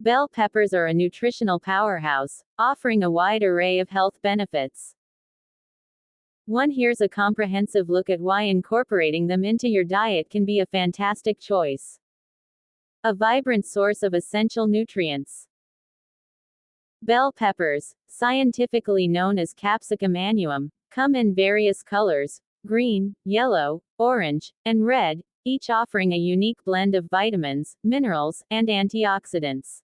Bell peppers are a nutritional powerhouse, offering a wide array of health benefits. 1. Here's a comprehensive look at why incorporating them into your diet can be a fantastic choice. A vibrant source of essential nutrients. Bell peppers, scientifically known as Capsicum annuum, come in various colors: green, yellow, orange, and red, each offering a unique blend of vitamins, minerals, and antioxidants.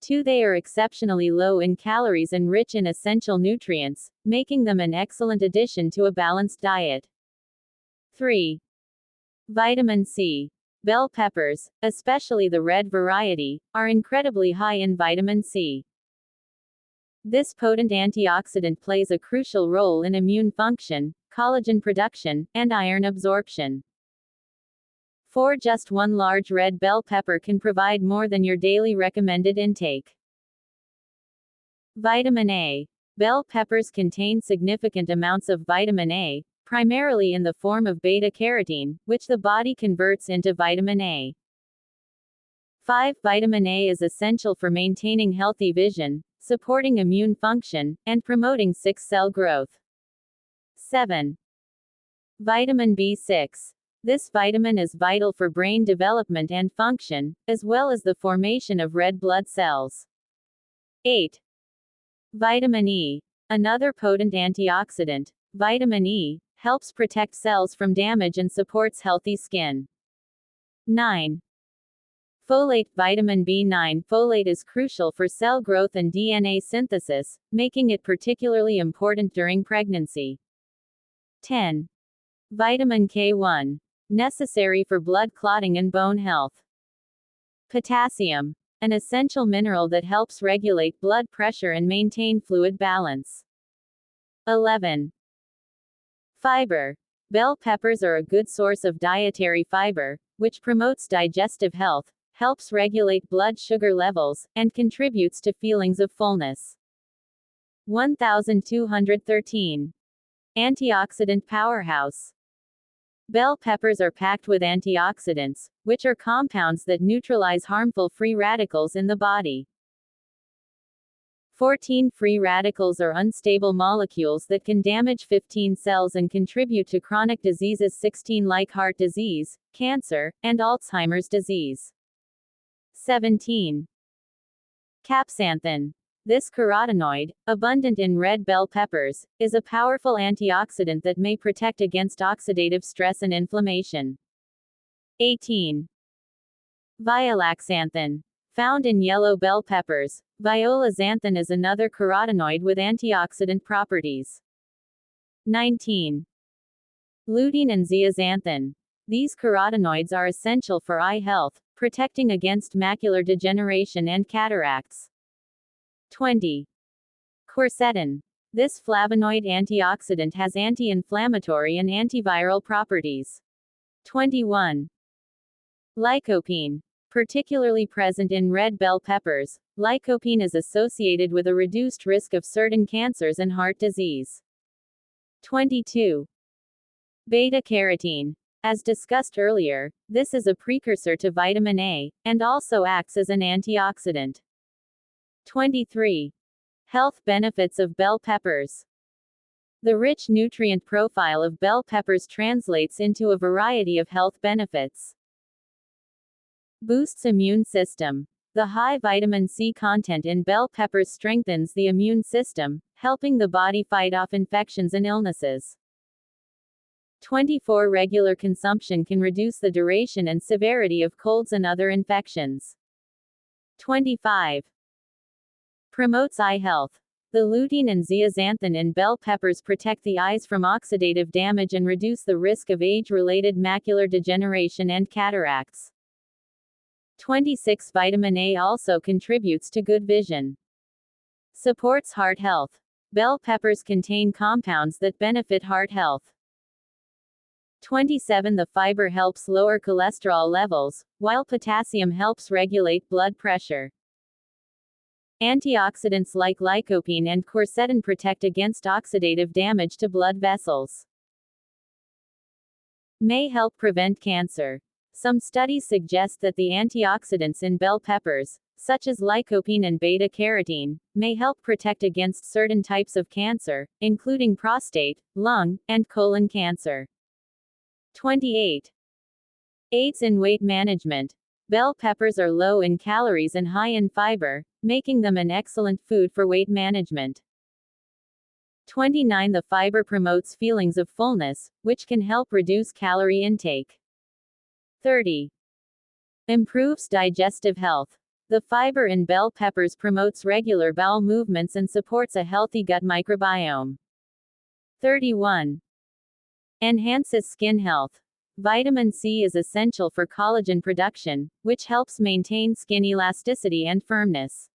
2. They are exceptionally low in calories and rich in essential nutrients, making them an excellent addition to a balanced diet. 3. Vitamin C. Bell peppers, especially the red variety, are incredibly high in vitamin C. This potent antioxidant plays a crucial role in immune function, collagen production, and iron absorption. 4. Just one large red bell pepper can provide more than your daily recommended intake. Vitamin A. Bell peppers contain significant amounts of vitamin A, primarily in the form of beta-carotene, which the body converts into vitamin A. 5. Vitamin A is essential for maintaining healthy vision, supporting immune function, and promoting sick-cell growth. 7. Vitamin B6. This vitamin is vital for brain development and function, as well as the formation of red blood cells. 8. Vitamin E. Another potent antioxidant, vitamin E, helps protect cells from damage and supports healthy skin. 9. Folate. Vitamin B9. Folate is crucial for cell growth and DNA synthesis, making it particularly important during pregnancy. 10. Vitamin K1. Necessary for blood clotting and bone health. Potassium. An essential mineral that helps regulate blood pressure and maintain fluid balance. 11. Fiber. Bell peppers are a good source of dietary fiber, which promotes digestive health, helps regulate blood sugar levels, and contributes to feelings of fullness. 1213. Antioxidant powerhouse. Bell peppers are packed with antioxidants, which are compounds that neutralize harmful free radicals in the body. 14. Free radicals are unstable molecules that can damage 15 cells and contribute to chronic diseases 16 like heart disease, cancer, and Alzheimer's disease. 17. Capsanthin. This carotenoid, abundant in red bell peppers, is a powerful antioxidant that may protect against oxidative stress and inflammation. 18. Violaxanthin. Found in yellow bell peppers, violaxanthin is another carotenoid with antioxidant properties. 19. Lutein and zeaxanthin. These carotenoids are essential for eye health, protecting against macular degeneration and cataracts. 20. Quercetin. This flavonoid antioxidant has anti-inflammatory and antiviral properties. 21. Lycopene. Particularly present in red bell peppers, lycopene is associated with a reduced risk of certain cancers and heart disease. 22. Beta-carotene. As discussed earlier, this is a precursor to vitamin A, and also acts as an antioxidant. 23. Health benefits of bell peppers. The rich nutrient profile of bell peppers translates into a variety of health benefits. Boosts immune system. The high vitamin C content in bell peppers strengthens the immune system, helping the body fight off infections and illnesses. 24. Regular consumption can reduce the duration and severity of colds and other infections. 25. Promotes eye health. The lutein and zeaxanthin in bell peppers protect the eyes from oxidative damage and reduce the risk of age-related macular degeneration and cataracts. 26. Vitamin A also contributes to good vision. Supports heart health. Bell peppers contain compounds that benefit heart health. 27. The fiber helps lower cholesterol levels, while potassium helps regulate blood pressure. Antioxidants like lycopene and quercetin protect against oxidative damage to blood vessels. May help prevent cancer. Some studies suggest that the antioxidants in bell peppers, such as lycopene and beta-carotene, may help protect against certain types of cancer, including prostate, lung, and colon cancer. 28. Aids in weight management. Bell peppers are low in calories and high in fiber, making them an excellent food for weight management. 29. The fiber promotes feelings of fullness, which can help reduce calorie intake. 30. Improves digestive health. The fiber in bell peppers promotes regular bowel movements and supports a healthy gut microbiome. 31. Enhances skin health. Vitamin C is essential for collagen production, which helps maintain skin elasticity and firmness.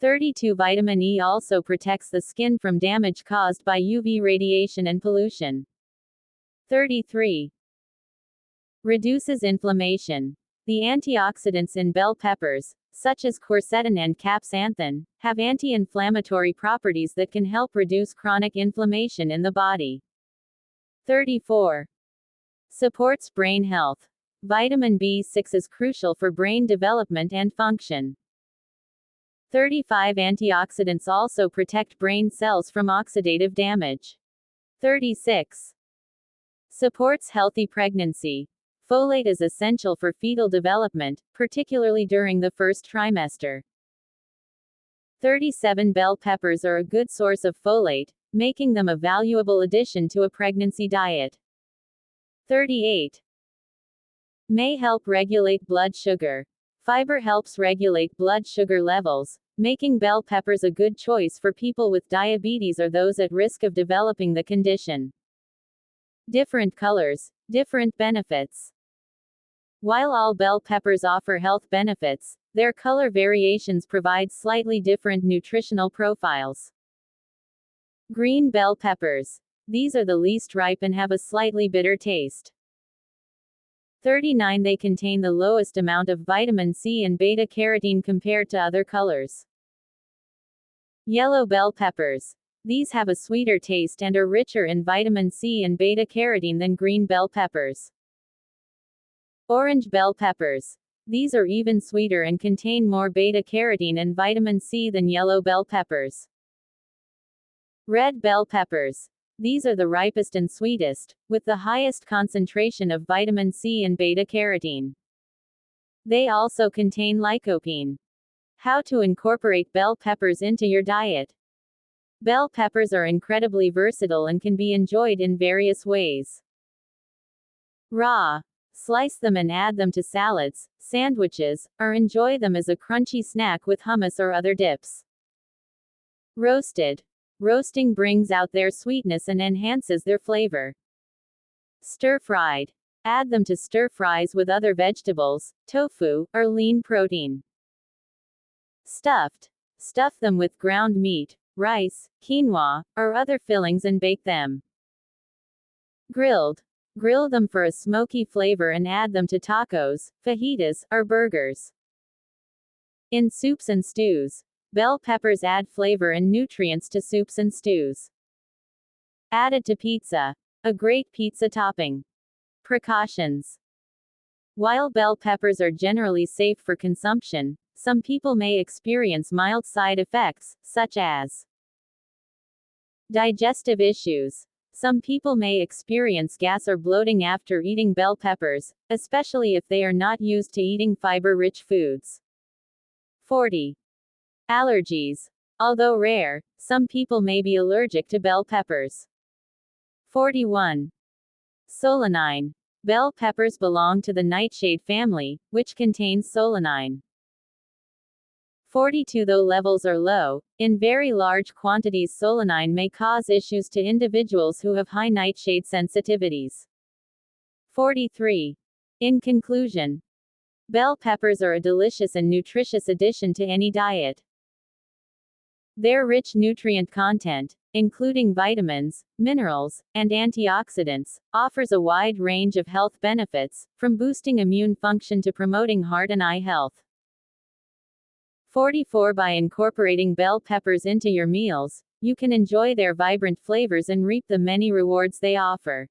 32. Vitamin E also protects the skin from damage caused by UV radiation and pollution. 33. Reduces inflammation. The antioxidants in bell peppers, such as quercetin and capsanthin, have anti-inflammatory properties that can help reduce chronic inflammation in the body. 34. Supports brain health. Vitamin B6 is crucial for brain development and function. 35. Antioxidants also protect brain cells from oxidative damage. 36. Supports healthy pregnancy. Folate is essential for fetal development, particularly during the first trimester. 37. Bell peppers are a good source of folate, making them a valuable addition to a pregnancy diet. 38. May help regulate blood sugar. Fiber helps regulate blood sugar levels, making bell peppers a good choice for people with diabetes or those at risk of developing the condition. Different colors, different benefits. While all bell peppers offer health benefits, their color variations provide slightly different nutritional profiles. Green bell peppers. These are the least ripe and have a slightly bitter taste. 39. They contain the lowest amount of vitamin C and beta-carotene compared to other colors. Yellow bell peppers. These have a sweeter taste and are richer in vitamin C and beta-carotene than green bell peppers. Orange bell peppers. These are even sweeter and contain more beta-carotene and vitamin C than yellow bell peppers. Red bell peppers. These are the ripest and sweetest, with the highest concentration of vitamin C and beta-carotene. They also contain lycopene. How to incorporate bell peppers into your diet. Bell peppers are incredibly versatile and can be enjoyed in various ways. Raw. Slice them and add them to salads, sandwiches, or enjoy them as a crunchy snack with hummus or other dips. Roasted. Roasting brings out their sweetness and enhances their flavor. Stir-fried. Add them to stir-fries with other vegetables, tofu, or lean protein. Stuffed. Stuff them with ground meat, rice, quinoa, or other fillings and bake them. Grilled. Grill them for a smoky flavor and add them to tacos, fajitas, or burgers. In soups and stews. Bell peppers add flavor and nutrients to soups and stews. Added to pizza. A great pizza topping. Precautions. While bell peppers are generally safe for consumption, some people may experience mild side effects, such as digestive issues. Some people may experience gas or bloating after eating bell peppers, especially if they are not used to eating fiber-rich foods. 40. Allergies. Although rare, some people may be allergic to bell peppers. 41. Solanine. Bell peppers belong to the nightshade family, which contains solanine. 42. Though levels are low, in very large quantities solanine may cause issues to individuals who have high nightshade sensitivities. 43. In conclusion, bell peppers are a delicious and nutritious addition to any diet. Their rich nutrient content, including vitamins, minerals, and antioxidants, offers a wide range of health benefits, from boosting immune function to promoting heart and eye health. 44. By incorporating bell peppers into your meals, you can enjoy their vibrant flavors and reap the many rewards they offer.